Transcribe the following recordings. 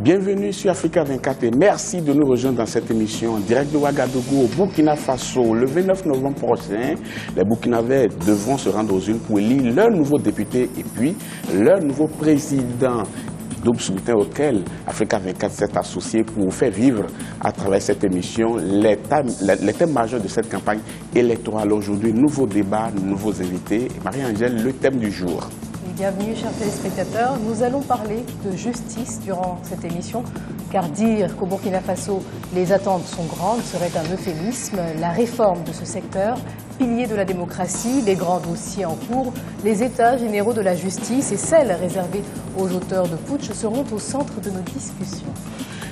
Bienvenue sur Africa 24 et merci de nous rejoindre dans cette émission en direct de Ouagadougou au Burkina Faso. Le 29 novembre prochain, les Burkinabés devront se rendre aux urnes pour élire leur nouveau député et puis leur nouveau président. Double scrutin auquel Africa 24 s'est associé pour faire vivre à travers cette émission les thèmes majeurs de cette campagne électorale. Aujourd'hui, nouveau débat, nouveaux invités. Marie-Angèle, le thème du jour. Bienvenue chers téléspectateurs, nous allons parler de justice durant cette émission, car dire qu'au Burkina Faso les attentes sont grandes serait un euphémisme. La réforme de ce secteur, pilier de la démocratie, les grands dossiers en cours, les états généraux de la justice et celles réservées aux auteurs de putsch seront au centre de nos discussions.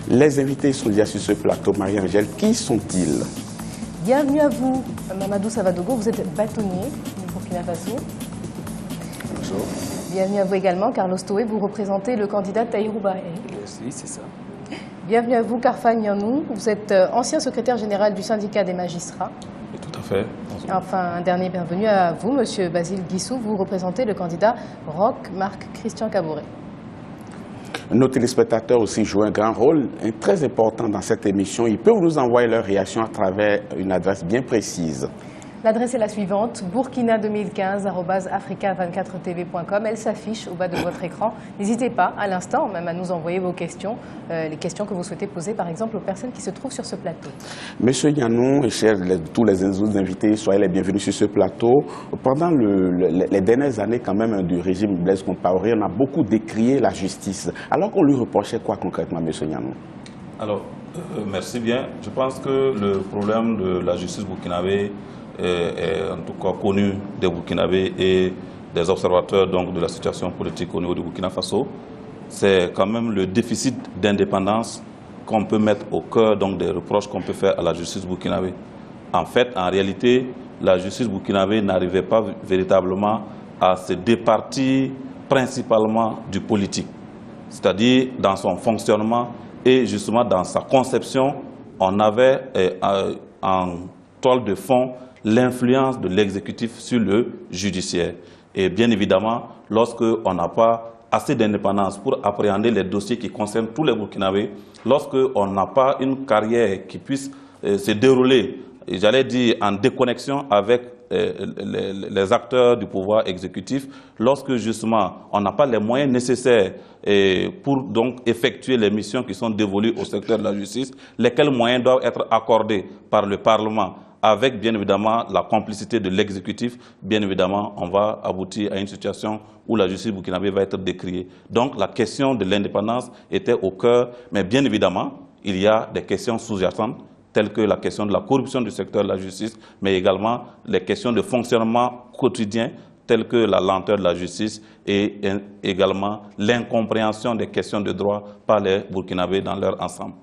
Les invités sont déjà sur ce plateau. Marie-Angèle, qui sont-ils? Bienvenue à vous, Mamadou Savadogo, vous êtes bâtonnier du Burkina Faso. Bonjour. Bienvenue à vous également, Carlos Toé, vous représentez le candidat Tahirou Barry. Oui, c'est ça. Bienvenue à vous, Karfa Nianou, vous êtes ancien secrétaire général du syndicat des magistrats. Oui, tout à fait. Bonjour. Enfin, un dernier bienvenue à vous, Monsieur Basile Guissou, vous représentez le candidat Roch Marc Christian Kaboré. Nos téléspectateurs aussi jouent un grand rôle, très important dans cette émission. Ils peuvent nous envoyer leurs réactions à travers une adresse bien précise. L'adresse est la suivante, burkina2015@africa24tv.com. Elle s'affiche au bas de votre écran. N'hésitez pas à l'instant même à nous envoyer vos questions, les questions que vous souhaitez poser par exemple aux personnes qui se trouvent sur ce plateau. Monsieur Nianou et tous les autres invités, soyez les bienvenus sur ce plateau. Pendant les dernières années quand même du régime Blaise Compaoré, on a beaucoup décrié la justice. Alors qu'on lui reprochait quoi concrètement, monsieur Nianou? Alors, merci bien. Je pense que le problème de la justice burkinabé est en tout cas connu des Burkinabés et des observateurs donc, de la situation politique au niveau du Burkina Faso. C'est quand même le déficit d'indépendance qu'on peut mettre au cœur donc, des reproches qu'on peut faire à la justice burkinabé. En fait, en réalité, la justice burkinabé n'arrivait pas véritablement à se départir principalement du politique. C'est-à-dire dans son fonctionnement et justement dans sa conception, on avait en toile de fond l'influence de l'exécutif sur le judiciaire. Et bien évidemment, lorsqu'on n'a pas assez d'indépendance pour appréhender les dossiers qui concernent tous les Burkinabés, lorsqu'on n'a pas une carrière qui puisse se dérouler, j'allais dire, en déconnexion avec les acteurs du pouvoir exécutif, lorsque justement on n'a pas les moyens nécessaires pour donc effectuer les missions qui sont dévolues au secteur de la justice, lesquels moyens doivent être accordés par le Parlement, avec bien évidemment la complicité de l'exécutif, bien évidemment on va aboutir à une situation où la justice burkinabé va être décriée. Donc la question de l'indépendance était au cœur, mais bien évidemment il y a des questions sous-jacentes telles que la question de la corruption du secteur de la justice, mais également les questions de fonctionnement quotidien telles que la lenteur de la justice et également l'incompréhension des questions de droit par les Burkinabés dans leur ensemble.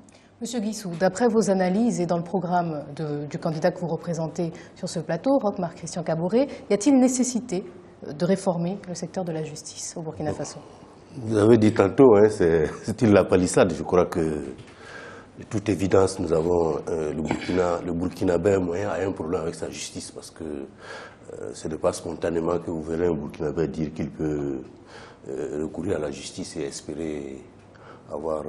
Monsieur Guissou, d'après vos analyses et dans le programme du candidat que vous représentez sur ce plateau, Roch Marc Christian Kaboré, y a-t-il nécessité de réformer le secteur de la justice au Burkina Faso? Vous avez dit tantôt, hein, c'est la palissade. Je crois que de toute évidence, nous avons le Burkinabé moyen a un problème avec sa justice parce que ce n'est pas spontanément que vous verrez un Burkinabé dire qu'il peut recourir à la justice et espérer avoir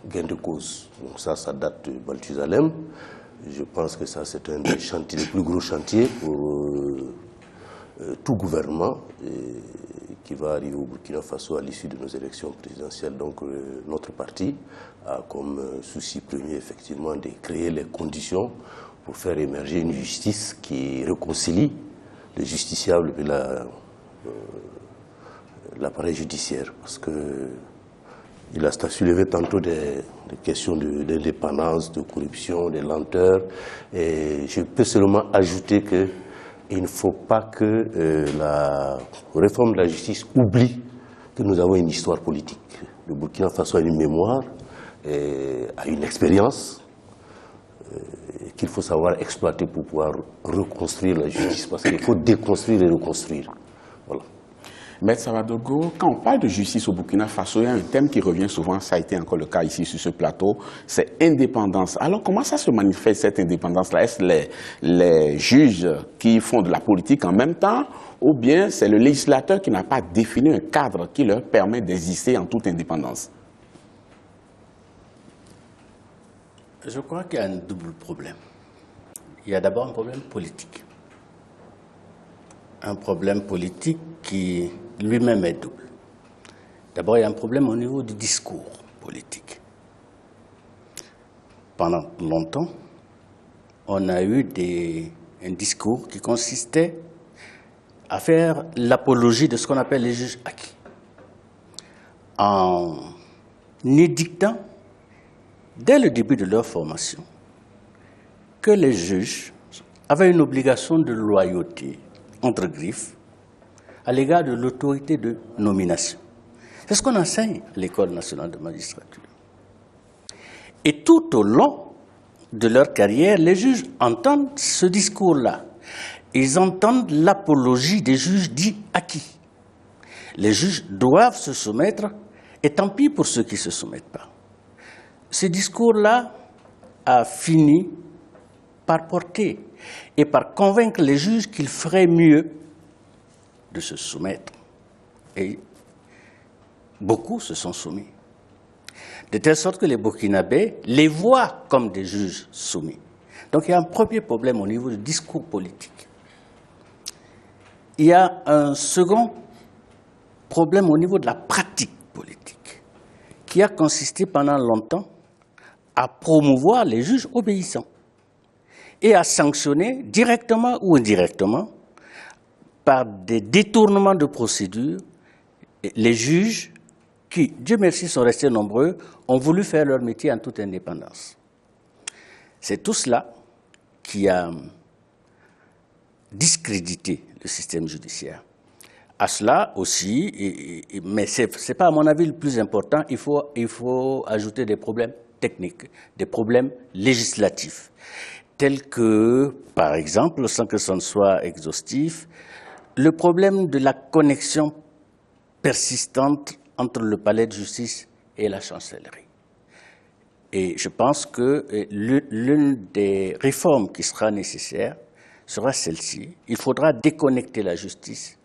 gain de cause. Donc ça date de Balthusalem. Je pense que ça, c'est un des chantiers, les plus gros chantiers pour tout gouvernement qui va arriver au Burkina Faso à l'issue de nos élections présidentielles. Donc notre parti a comme souci premier, effectivement, de créer les conditions pour faire émerger une justice qui réconcilie les justiciables et l'appareil judiciaire. Parce que il a soulevé tantôt des questions d'indépendance, de corruption, de lenteur. Et je peux seulement ajouter qu'il ne faut pas que la réforme de la justice oublie que nous avons une histoire politique. Le Burkina Faso a une mémoire, a une expérience qu'il faut savoir exploiter pour pouvoir reconstruire la justice. Parce qu'il faut déconstruire et reconstruire. Voilà. Maître Savadogo, quand on parle de justice au Burkina Faso, il y a un thème qui revient souvent, ça a été encore le cas ici sur ce plateau, c'est indépendance. Alors comment ça se manifeste cette indépendance-là? Est-ce les juges qui font de la politique en même temps ou bien c'est le législateur qui n'a pas défini un cadre qui leur permet d'exister en toute indépendance? Je crois qu'il y a un double problème. Il y a d'abord un problème politique. Un problème politique qui lui-même est double. D'abord, il y a un problème au niveau du discours politique. Pendant longtemps, on a eu un discours qui consistait à faire l'apologie de ce qu'on appelle les juges acquis, en édictant, dès le début de leur formation, que les juges avaient une obligation de loyauté, entre griffes, à l'égard de l'autorité de nomination. C'est ce qu'on enseigne à l'École nationale de magistrature. Et tout au long de leur carrière, les juges entendent ce discours-là. Ils entendent l'apologie des juges dits acquis. Les juges doivent se soumettre, et tant pis pour ceux qui ne se soumettent pas. Ce discours-là a fini par porter et par convaincre les juges qu'il ferait mieux de se soumettre. Et beaucoup se sont soumis. De telle sorte que les Burkinabés les voient comme des juges soumis. Donc il y a un premier problème au niveau du discours politique. Il y a un second problème au niveau de la pratique politique, qui a consisté pendant longtemps à promouvoir les juges obéissants et à sanctionner directement ou indirectement, par des détournements de procédure, les juges qui, Dieu merci, sont restés nombreux, ont voulu faire leur métier en toute indépendance. C'est tout cela qui a discrédité le système judiciaire. À cela aussi, mais ce n'est pas à mon avis le plus important, il faut ajouter des problèmes techniques, des problèmes législatifs, tels que, par exemple, sans que ce ne soit exhaustif, le problème de la connexion persistante entre le palais de justice et la chancellerie. Et je pense que l'une des réformes qui sera nécessaire sera celle-ci. Il faudra déconnecter la justice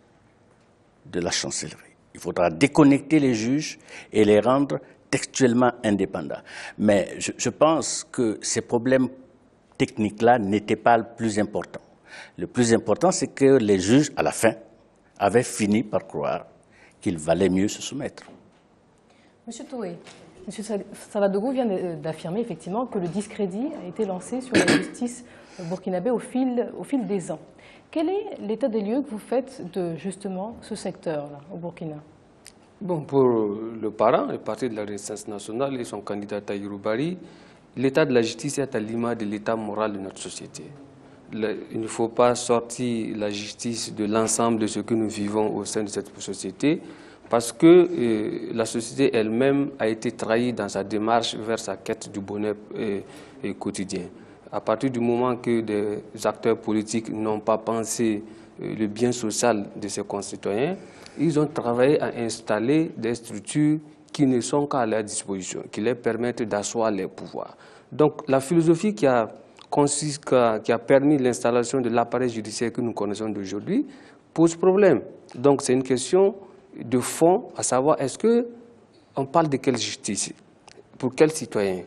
de la chancellerie. Il faudra déconnecter les juges et les rendre textuellement indépendants. Mais je pense que ces problèmes techniques-là n'étaient pas le plus important. Le plus important, c'est que les juges, à la fin, avaient fini par croire qu'il valait mieux se soumettre. Monsieur Touré, Monsieur Savadougou vient d'affirmer effectivement que le discrédit a été lancé sur la justice burkinabé au fil des ans. Quel est l'état des lieux que vous faites de justement ce secteur-là au Burkina? Bon, pour le parent, le parti de la Résistance nationale et son candidat Tahirou Barry, l'état de la justice est à l'image de l'état moral de notre société. Il ne faut pas sortir la justice de l'ensemble de ce que nous vivons au sein de cette société, parce que la société elle-même a été trahie dans sa démarche vers sa quête du bonheur quotidien. À partir du moment que des acteurs politiques n'ont pas pensé le bien social de ses concitoyens, ils ont travaillé à installer des structures qui ne sont qu'à leur disposition, qui leur permettent d'asseoir les pouvoirs. Donc la philosophie qui a permis l'installation de l'appareil judiciaire que nous connaissons d'aujourd'hui pose problème. Donc c'est une question de fond, à savoir est-ce qu'on parle de quelle justice, pour quels citoyens?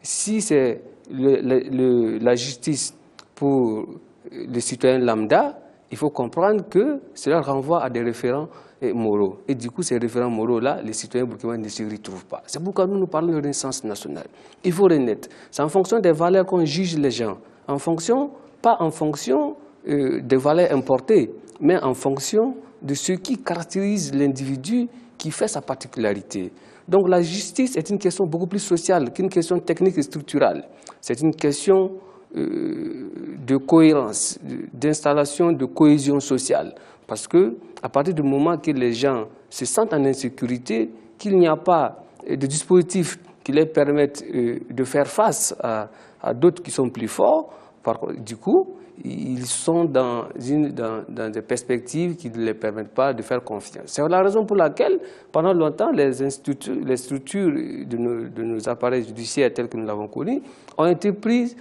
Si c'est la justice pour les citoyens lambda, il faut comprendre que cela renvoie à des référents moraux. Et du coup, ces référents moraux-là, les citoyens burkinabés ne s'y retrouvent pas. C'est pourquoi nous parlons de renaissance nationale. Il faut renaître. C'est en fonction des valeurs qu'on juge les gens. Pas en fonction des valeurs importées, mais en fonction de ce qui caractérise l'individu qui fait sa particularité. Donc la justice est une question beaucoup plus sociale qu'une question technique et structurale. C'est une question de cohérence, d'installation de cohésion sociale. Parce que à partir du moment que les gens se sentent en insécurité, qu'il n'y a pas de dispositifs qui leur permettent de faire face à d'autres qui sont plus forts, du coup, ils sont dans des perspectives qui ne les permettent pas de faire confiance. C'est la raison pour laquelle, pendant longtemps, les structures de nos appareils judiciaires tels que nous l'avons connus ont été prises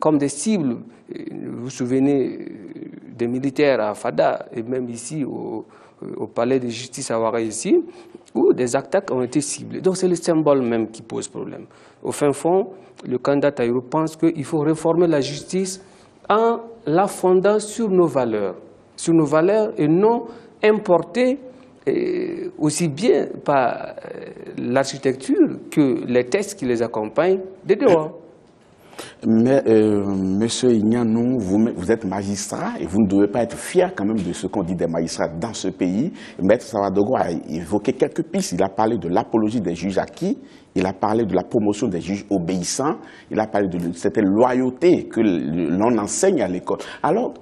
comme des cibles. Vous vous souvenez des militaires à Fada et même ici au palais de justice à Ouaga ici, où des attaques ont été ciblées. Donc c'est le symbole même qui pose problème. Au fin fond, le candidat Tahirou pense qu'il faut réformer la justice en la fondant sur nos valeurs et non importer aussi bien par l'architecture que les textes qui les accompagnent de dehors. Mais, monsieur Ignanou, vous êtes magistrat et vous ne devez pas être fier quand même de ce qu'on dit des magistrats dans ce pays. Maître Savadogo a évoqué quelques pistes. Il a parlé de l'apologie des juges acquis, il a parlé de la promotion des juges obéissants, il a parlé de cette loyauté que l'on enseigne à l'école. Alors,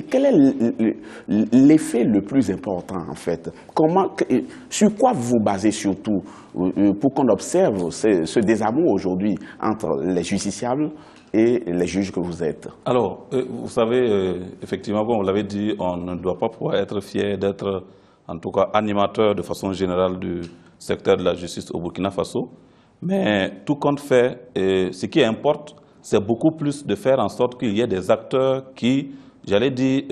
quel est l'effet le plus important en fait? Sur quoi vous vous basez surtout pour qu'on observe ce désamour aujourd'hui entre les justiciables et les juges que vous êtes? Alors, vous savez, effectivement, comme vous l'avez dit, on ne doit pas pouvoir être fier d'être, en tout cas, animateur de façon générale du secteur de la justice au Burkina Faso. Mais tout compte fait, ce qui importe, c'est beaucoup plus de faire en sorte qu'il y ait des acteurs qui, j'allais dire,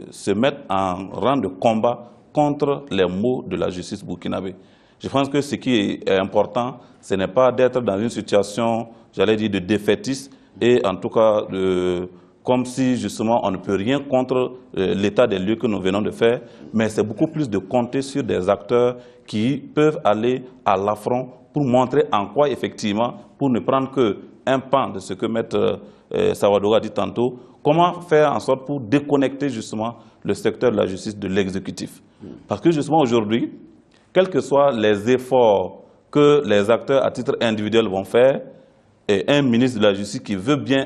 se mettent en rang de combat contre les maux de la justice burkinabé. Je pense que ce qui est important, ce n'est pas d'être dans une situation, j'allais dire, de défaitiste et en tout cas comme si justement on ne peut rien contre l'état des lieux que nous venons de faire, mais c'est beaucoup plus de compter sur des acteurs qui peuvent aller à l'affront pour montrer en quoi effectivement, pour ne prendre qu'un pan de ce que Maître Savadogo a dit tantôt, comment faire en sorte pour déconnecter justement le secteur de la justice de l'exécutif. Parce que justement aujourd'hui, quels que soient les efforts que les acteurs à titre individuel vont faire, et un ministre de la Justice qui veut bien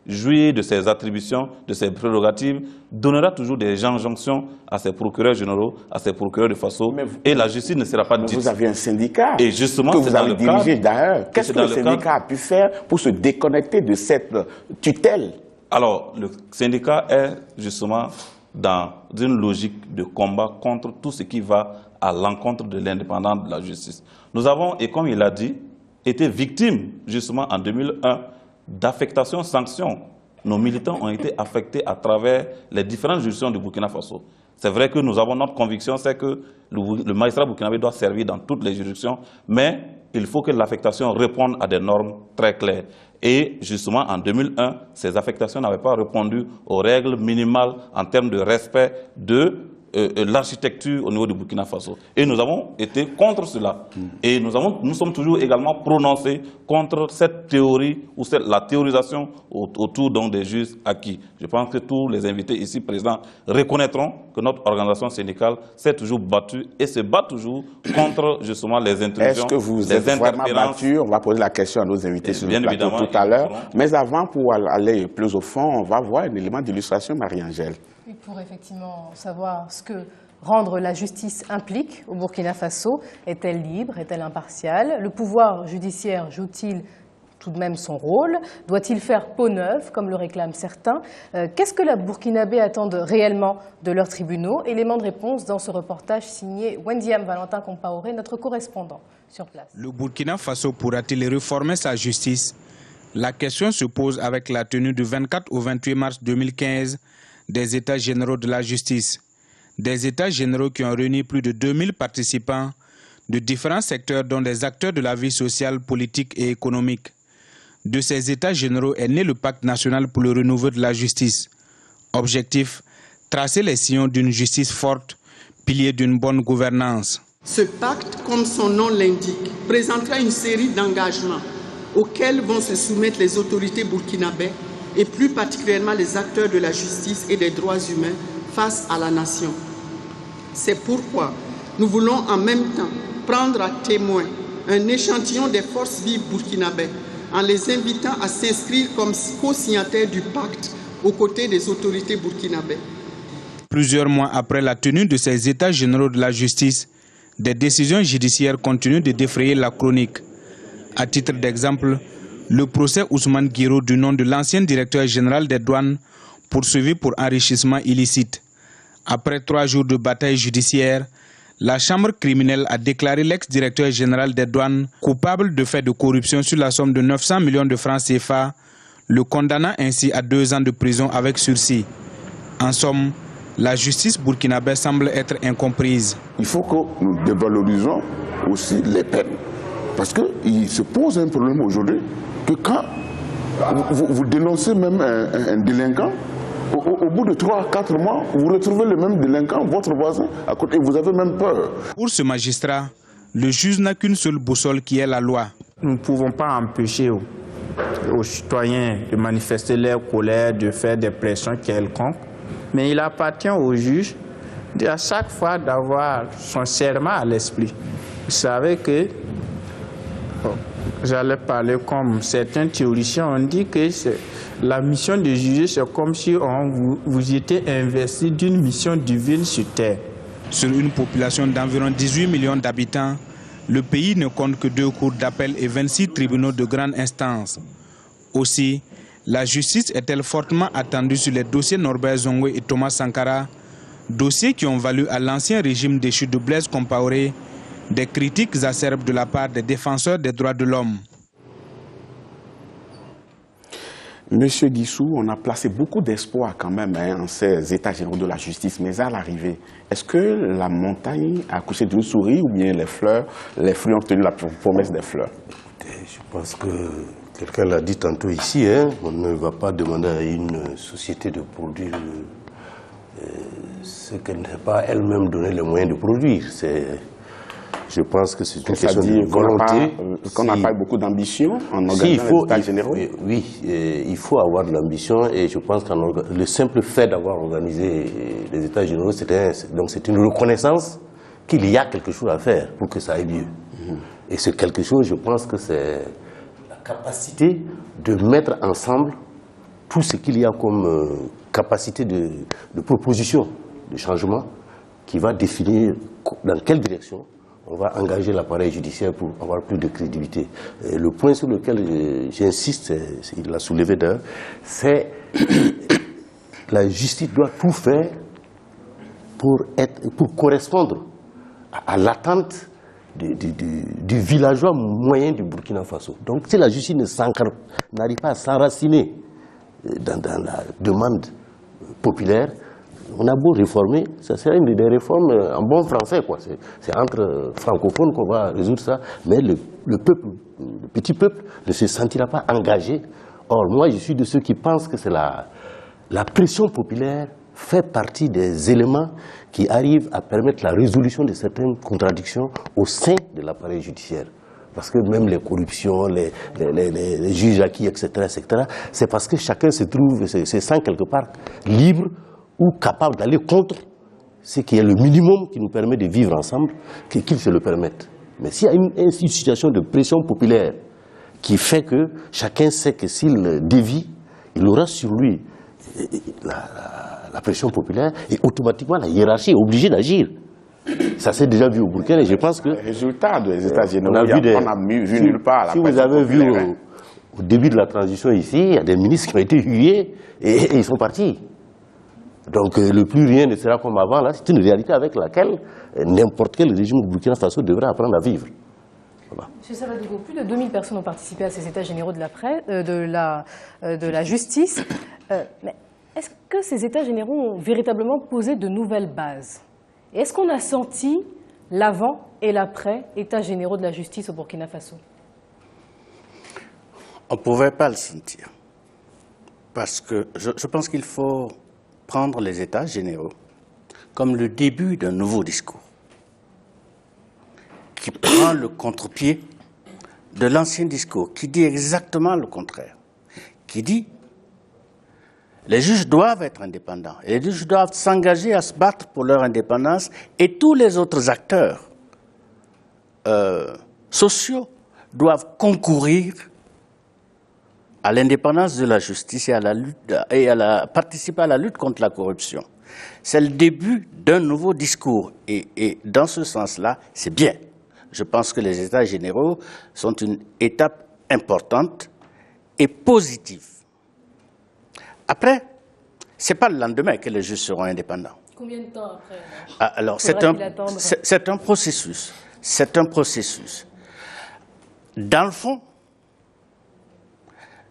jouir de ses attributions, de ses prérogatives, donnera toujours des injonctions à ses procureurs généraux, à ses procureurs de Faso, et la justice ne sera pas dite. Vous avez un syndicat et justement, que vous avez dirigé d'ailleurs. Qu'est-ce que le syndicat a pu faire pour se déconnecter de cette tutelle? Alors, le syndicat est justement dans une logique de combat contre tout ce qui va à l'encontre de l'indépendance de la justice. Nous avons, et comme il a dit, été victimes justement en 2001 d'affectation sanctions. Nos militants ont été affectés à travers les différentes juridictions du Burkina Faso. C'est vrai que nous avons notre conviction, c'est que le magistrat burkinabé doit servir dans toutes les juridictions, mais il faut que l'affectation réponde à des normes très claires. Et justement, en 2001, ces affectations n'avaient pas répondu aux règles minimales en termes de respect de l'architecture au niveau du Burkina Faso. Et nous avons été contre cela. Et nous sommes toujours également prononcés contre cette théorie ou la théorisation autour donc des juges acquis. Je pense que tous les invités ici présents reconnaîtront que notre organisation syndicale s'est toujours battue et se bat toujours contre justement les intrusions. Est-ce que vous êtes vraiment battu? On va poser la question à nos invités sur le plateau tout à l'heure. Mais avant, pour aller plus au fond, on va voir un élément d'illustration, Marie-Angèle. Pour effectivement savoir ce que rendre la justice implique au Burkina Faso. Est-elle libre? Est-elle impartiale? Le pouvoir judiciaire joue-t-il tout de même son rôle? Doit-il faire peau neuve, comme le réclament certains? Qu'est-ce que les Burkinabés attendent réellement de leurs tribunaux? Élément de réponse dans ce reportage signé Wendiam Valentin Compaoré, notre correspondant sur place. Le Burkina Faso pourra-t-il réformer sa justice? La question se pose avec la tenue du 24 au 28 mars 2015 des États généraux de la justice. Des États généraux qui ont réuni plus de 2000 participants de différents secteurs dont des acteurs de la vie sociale, politique et économique. De ces États généraux est né le pacte national pour le renouveau de la justice. Objectif, tracer les sillons d'une justice forte, pilier d'une bonne gouvernance. Ce pacte, comme son nom l'indique, présentera une série d'engagements auxquels vont se soumettre les autorités burkinabées et plus particulièrement les acteurs de la justice et des droits humains face à la nation. C'est pourquoi nous voulons en même temps prendre à témoin un échantillon des forces vives burkinabées en les invitant à s'inscrire comme co-signataires du pacte aux côtés des autorités burkinabées. Plusieurs mois après la tenue de ces États généraux de la justice, des décisions judiciaires continuent de défrayer la chronique. À titre d'exemple, le procès Ousmane Guiro du nom de l'ancien directeur général des douanes poursuivi pour enrichissement illicite. Après 3 jours de bataille judiciaire, la chambre criminelle a déclaré l'ex-directeur général des douanes coupable de faits de corruption sur la somme de 900 millions de francs CFA, le condamnant ainsi à 2 ans de prison avec sursis. En somme, la justice burkinabé semble être incomprise. Il faut que nous dévalorisons aussi les peines. Parce qu'il se pose un problème aujourd'hui que quand vous dénoncez même un délinquant, au bout de 3 à 4 mois, vous retrouvez le même délinquant, votre voisin, à côté, et vous avez même peur. Pour ce magistrat, le juge n'a qu'une seule boussole qui est la loi. Nous ne pouvons pas empêcher aux citoyens de manifester leur colère, de faire des pressions quelconques, mais il appartient au juge à chaque fois d'avoir son serment à l'esprit. Vous savez que, j'allais parler comme certains théoriciens ont dit que la mission de juger, c'est comme si vous étiez investi d'une mission divine sur terre. Sur une population d'environ 18 millions d'habitants, le pays ne compte que 2 cours d'appel et 26 tribunaux de grande instance. Aussi, la justice est-elle fortement attendue sur les dossiers Norbert Zongo et Thomas Sankara, dossiers qui ont valu à l'ancien régime déchu de Blaise Compaoré des critiques acerbes de la part des défenseurs des droits de l'homme. Monsieur Guissou, on a placé beaucoup d'espoir quand même en ces états généraux de la justice, mais à l'arrivée, est-ce que la montagne a accouché d'une souris ou bien les fruits ont tenu la promesse des fleurs? Je pense que quelqu'un l'a dit tantôt ici, on ne va pas demander à une société de produire ce qu'elle n'a pas elle-même donné les moyens de produire. Je pense que c'est une question de volonté. Qu'on n'a pas beaucoup d'ambition en organisant les états généraux? Oui, il faut avoir de l'ambition et je pense que le simple fait d'avoir organisé les états généraux, c'est une reconnaissance qu'il y a quelque chose à faire pour que ça aille mieux. Et ce quelque chose, je pense que c'est la capacité de mettre ensemble tout ce qu'il y a comme capacité de proposition, de changement, qui va définir dans quelle direction on va engager l'appareil judiciaire pour avoir plus de crédibilité. Et le point sur lequel j'insiste, il l'a soulevé d'ailleurs, c'est la justice doit tout faire pour correspondre à l'attente du villageois moyen du Burkina Faso. Donc si la justice n'arrive pas à s'enraciner dans la demande populaire, on a beau réformer, ça sera une des réformes en bon français, quoi. C'est entre francophones qu'on va résoudre ça, mais le peuple, le petit peuple ne se sentira pas engagé. Or, moi, je suis de ceux qui pensent que c'est la pression populaire fait partie des éléments qui arrivent à permettre la résolution de certaines contradictions au sein de l'appareil judiciaire. Parce que même les corruptions, les juges acquis, etc., c'est parce que chacun se sent quelque part libre ou capable d'aller contre ce qui est le minimum qui nous permet de vivre ensemble, qu'ils se le permettent. Mais s'il y a une situation de pression populaire qui fait que chacun sait que s'il dévie, il aura sur lui la pression populaire et automatiquement la hiérarchie est obligée d'agir. Ça s'est déjà vu au Burkina et je pense que... Les résultats des états généraux, on a vu nulle part. Si vous avez vu au début de la transition ici, il y a des ministres qui ont été hués et ils sont partis. Donc le plus rien ne sera comme avant, là, c'est une réalité avec laquelle n'importe quel régime du Burkina Faso devrait apprendre à vivre. Voilà. Monsieur Savadougou, plus de 2000 personnes ont participé à ces états généraux de la justice. Mais est-ce que ces états généraux ont véritablement posé de nouvelles bases? Est-ce qu'on a senti l'avant et l'après états généraux de la justice au Burkina Faso? On ne pouvait pas le sentir. Parce que je pense qu'il faut prendre les états généraux comme le début d'un nouveau discours qui prend le contre-pied de l'ancien discours, qui dit exactement le contraire, qui dit les juges doivent être indépendants, et les juges doivent s'engager à se battre pour leur indépendance, et tous les autres acteurs sociaux doivent concourir à l'indépendance de la justice et à la lutte participer à la lutte contre la corruption. C'est le début d'un nouveau discours et dans ce sens-là, c'est bien. Je pense que les états généraux sont une étape importante et positive. Après, ce n'est pas le lendemain que les juges seront indépendants. Combien de temps après? Alors, c'est un processus. C'est un processus. Dans le fond,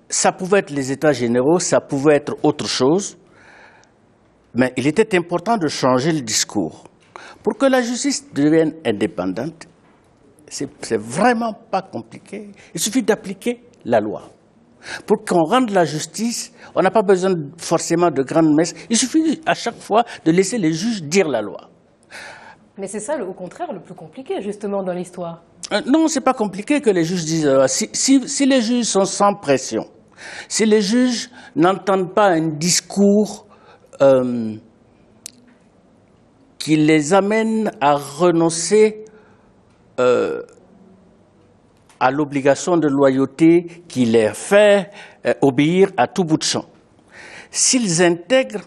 ça pouvait être les états généraux, ça pouvait être autre chose. Mais il était important de changer le discours. Pour que la justice devienne indépendante, c'est vraiment pas compliqué. Il suffit d'appliquer la loi. Pour qu'on rende la justice, on n'a pas besoin forcément de grandes messes. Il suffit à chaque fois de laisser les juges dire la loi. Mais c'est ça, au contraire, le plus compliqué, justement, dans l'histoire. Non, c'est pas compliqué que les juges disent... si les juges sont sans pression, si les juges n'entendent pas un discours qui les amène à renoncer à l'obligation de loyauté qui les fait obéir à tout bout de champ. S'ils intègrent...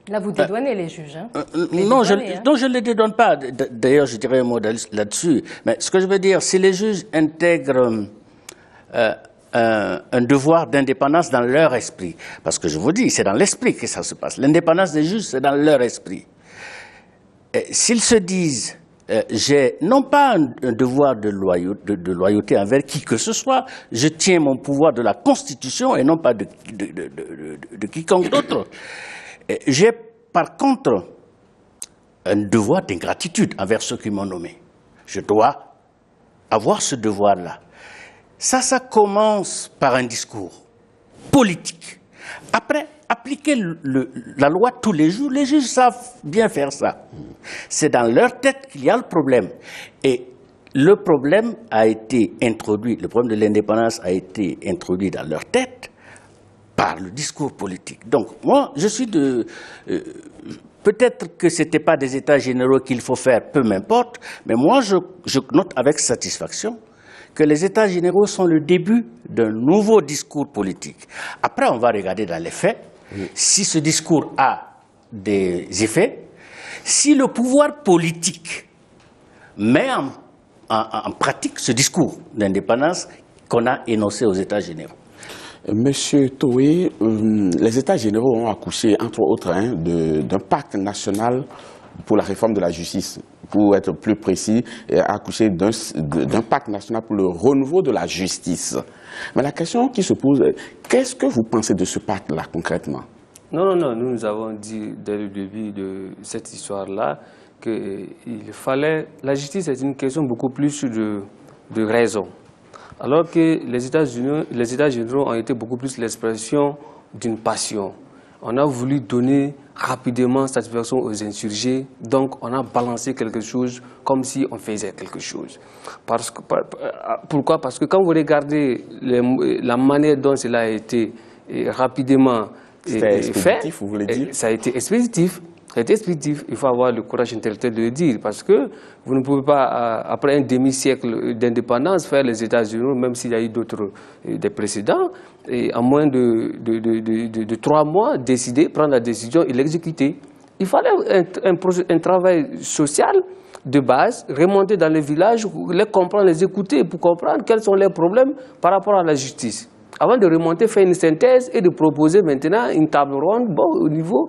Là, vous dédouanez les juges. Hein. Non, je ne les dédouane pas. D'ailleurs, je dirais un mot là-dessus. Mais ce que je veux dire, si les juges intègrent un devoir d'indépendance dans leur esprit, parce que je vous dis, c'est dans l'esprit que ça se passe. L'indépendance des juges, c'est dans leur esprit. S'ils se disent... j'ai non pas un devoir de loyauté envers qui que ce soit, je tiens mon pouvoir de la Constitution et non pas de quiconque d'autre. J'ai par contre un devoir d'ingratitude envers ceux qui m'ont nommé. Je dois avoir ce devoir-là. Ça commence par un discours politique. Après, appliquer la loi tous les jours, les juges savent bien faire ça. C'est dans leur tête qu'il y a le problème. Et le problème a été introduit, le problème de l'indépendance a été introduit dans leur tête par le discours politique. Donc, moi, je suis peut-être que ce n'était pas des états généraux qu'il faut faire, peu m'importe, mais moi, je note avec satisfaction que les états généraux sont le début d'un nouveau discours politique. Après, on va regarder dans les faits si ce discours a des effets, si le pouvoir politique met en pratique ce discours d'indépendance qu'on a énoncé aux états généraux. Monsieur Toé, les États généraux ont accouché, entre autres, d'un pacte national pour la réforme de la justice, pour être plus précis, accouché d'un pacte national pour le renouveau de la justice. Mais la question qui se pose, qu'est-ce que vous pensez de ce pacte-là, concrètement? Non, nous avons dit dès le début de cette histoire-là qu'il fallait... La justice est une question beaucoup plus de raison. Alors que les États généraux ont été beaucoup plus l'expression d'une passion. On a voulu donner rapidement satisfaction aux insurgés, donc on a balancé quelque chose comme si on faisait quelque chose. Pourquoi? Parce que quand vous regardez la manière dont cela a été rapidement fait, vous voulez dire? Ça a été expéditif. Il faut avoir le courage intellectuel de le dire, parce que vous ne pouvez pas, après un demi-siècle d'indépendance, faire les États-Unis, même s'il y a eu des précédents, et en moins de 3 mois, prendre la décision et l'exécuter. Il fallait un travail social de base, remonter dans les villages, les comprendre, les écouter pour comprendre quels sont leurs problèmes par rapport à la justice. Avant de remonter, faire une synthèse et de proposer maintenant une table ronde au niveau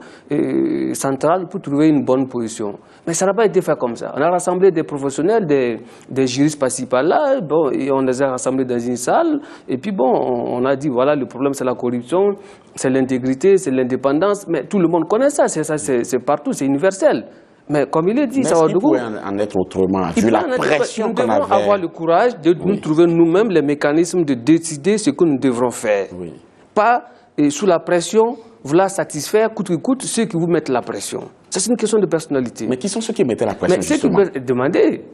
central pour trouver une bonne position. Mais ça n'a pas été fait comme ça. On a rassemblé des professionnels, des juristes par-ci par-là, et on les a rassemblés dans une salle, et puis on a dit voilà, le problème c'est la corruption, c'est l'intégrité, c'est l'indépendance, mais tout le monde connaît ça, c'est partout, c'est universel. Mais comme il est dit, ça va de pourrait en être autrement, vu la pression qu'on avait. Nous devons avoir le courage de nous trouver nous-mêmes les mécanismes de décider ce que nous devrons faire. Oui. Pas sous la pression, vouloir satisfaire coûte que coûte ceux qui vous mettent la pression. Ça, c'est une question de personnalité. Mais qui sont ceux qui mettaient la pression? Mais ceux qui peuvent demander.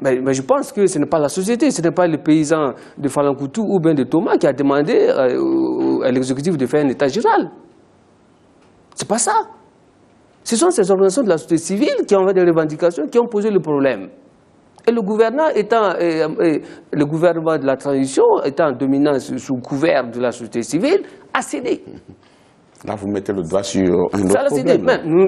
Mais je pense que ce n'est pas la société, ce n'est pas le paysan de Falankoutou ou bien de Thomas qui a demandé à l'exécutif de faire un état général. C'est pas ça. Ce sont ces organisations de la société civile qui ont fait des revendications, qui ont posé le problème. Et le gouvernement de la transition, étant dominant sous couvert de la société civile, a cédé. Là, vous mettez le doigt sur un autre problème.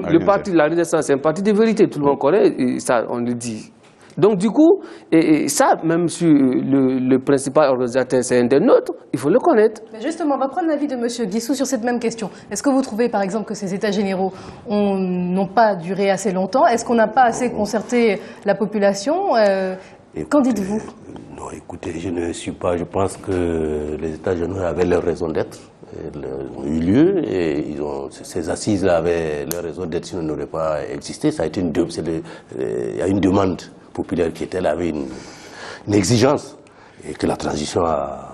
Le parti de la Renaissance, c'est un parti de vérité, tout le monde connaît, et ça, on le dit. Donc du coup, ça, même si le principal organisateur c'est un des nôtres, il faut le connaître. Mais justement, on va prendre l'avis de M. Guissou sur cette même question. Est-ce que vous trouvez par exemple que ces états généraux n'ont pas duré assez longtemps? Est-ce qu'on n'a pas assez concerté la population? Qu'en dites-vous? Non, écoutez, je pense que les états généraux avaient leur raison d'être. ont eu lieu et ces assises-là avaient leur raison d'être sinon n'auraient pas existé. Ça a été il y a une demande populaire qui était là, avait une exigence et que la transition a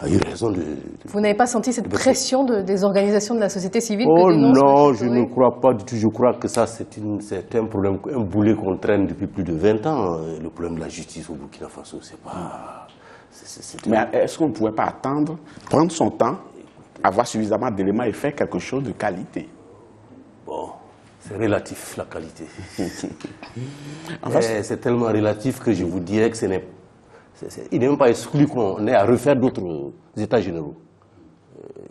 eu raison de... Vous n'avez pas senti cette pression des organisations de la société civile? Oh non, je ne crois pas du tout. Je crois que ça, c'est un problème, un boulet qu'on traîne depuis plus de 20 ans. Le problème de la justice au Burkina Faso, c'est pas... Mais est-ce qu'on ne pouvait pas attendre, prendre son temps, avoir suffisamment d'éléments et faire quelque chose de qualité? Bon, c'est relatif, la qualité. C'est tellement relatif que je vous dirais que il n'est même pas exclu qu'on ait à refaire d'autres états généraux.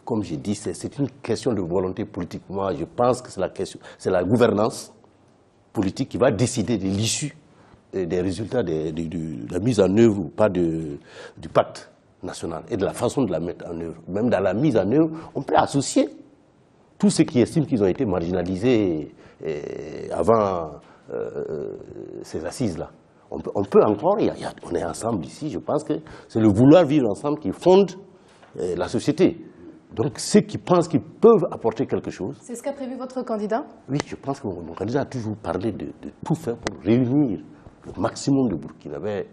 Comme j'ai dit, c'est une question de volonté politique. Moi, je pense que c'est la gouvernance politique qui va décider de l'issue des résultats de la mise en œuvre ou pas du pacte national et de la façon de la mettre en œuvre. Même dans la mise en œuvre, on peut associer tous ceux qui estiment qu'ils ont été marginalisés avant ces assises-là. On peut encore, on est ensemble ici, je pense que c'est le vouloir vivre ensemble qui fonde la société. Donc ceux qui pensent qu'ils peuvent apporter quelque chose... C'est ce qu'a prévu votre candidat? Oui, je pense que mon candidat a toujours parlé de tout faire pour réunir le maximum de Burkinabés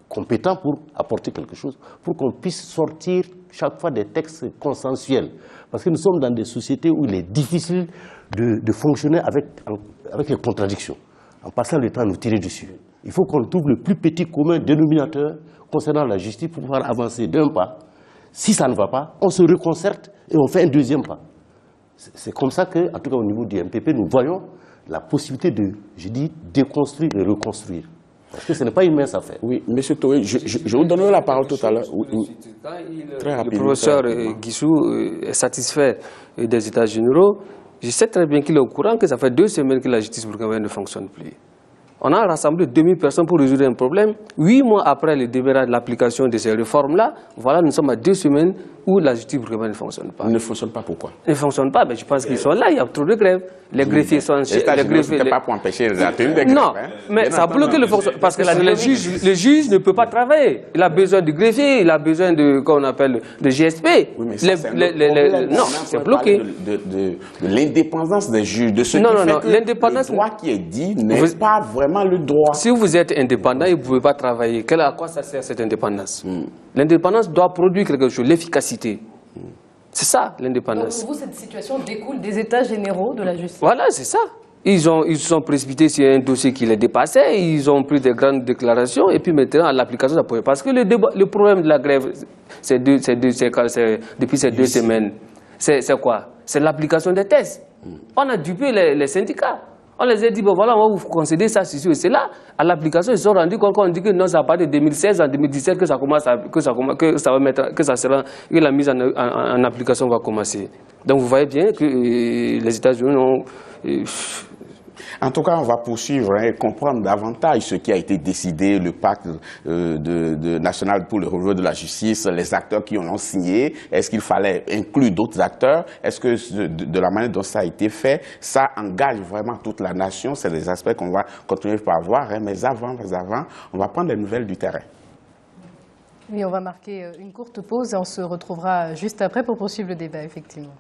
compétents pour apporter quelque chose, pour qu'on puisse sortir chaque fois des textes consensuels. Parce que nous sommes dans des sociétés où il est difficile de fonctionner avec les contradictions, en passant le temps à nous tirer dessus. Il faut qu'on trouve le plus petit commun dénominateur concernant la justice pour pouvoir avancer d'un pas. Si ça ne va pas, on se reconcerte et on fait un deuxième pas. C'est comme ça que, en tout cas au niveau du MPP, nous voyons la possibilité de, je dis, déconstruire et reconstruire. Parce que ce n'est pas une mince affaire. Oui, M. Toé, je vous donnerai la parole tout à l'heure. Oui. Très rapidement. Le professeur Guissou est satisfait des états généraux. Je sais très bien qu'il est au courant que ça fait 2 semaines que la justice burkinabé ne fonctionne plus. On a rassemblé 2000 personnes pour résoudre un problème. 8 mois après le démarrage de l'application de ces réformes-là, voilà, nous sommes à 2 semaines où la justice burkinabé ne fonctionne pas. Ne fonctionne pas pourquoi? Ne fonctionne pas, mais je pense qu'ils sont là, il y a trop de grèves. Les greffiers sont... Ce n'était pas pour empêcher la tenue des grèves. Non, mais ça a bloqué le fonctionnement. Parce que le juge ne peut pas travailler. Il a besoin de greffier, il a besoin de, qu'on appelle, de GSP. Oui, mais ça, non, c'est bloqué. De l'indépendance des juges, de ce qui fait que le droit qui est dit n'est pas vraiment le droit. Si vous êtes indépendant et vous ne pouvez pas travailler, à quoi ça sert cette indépendance? L'indépendance doit produire quelque chose, l'efficacité. C'est ça, l'indépendance. Pour vous, cette situation découle des états généraux de la justice? Voilà, c'est ça. Ils se sont précipités sur un dossier qui les dépassait, ils ont pris des grandes déclarations, et puis maintenant, à l'application, ça pouvait. Parce que le problème de la grève, depuis ces 2 semaines, c'est quoi? C'est l'application des tests. On a dupé les syndicats. On les a dit, bon voilà, on va vous concéder ça, ceci et cela. À l'application, ils se sont rendus compte qu'on dit que non, ça a partir de 2016 en 2017 que la mise en application va commencer. Donc vous voyez bien que les États-Unis ont... En tout cas, on va poursuivre et comprendre davantage ce qui a été décidé, le pacte national pour le relevé de la justice, les acteurs qui en ont signé. Est-ce qu'il fallait inclure d'autres acteurs? Est-ce que de la manière dont ça a été fait, ça engage vraiment toute la nation? C'est des aspects qu'on va continuer par voir, hein, mais avant, on va prendre les nouvelles du terrain. Oui, on va marquer une courte pause et on se retrouvera juste après pour poursuivre le débat, effectivement.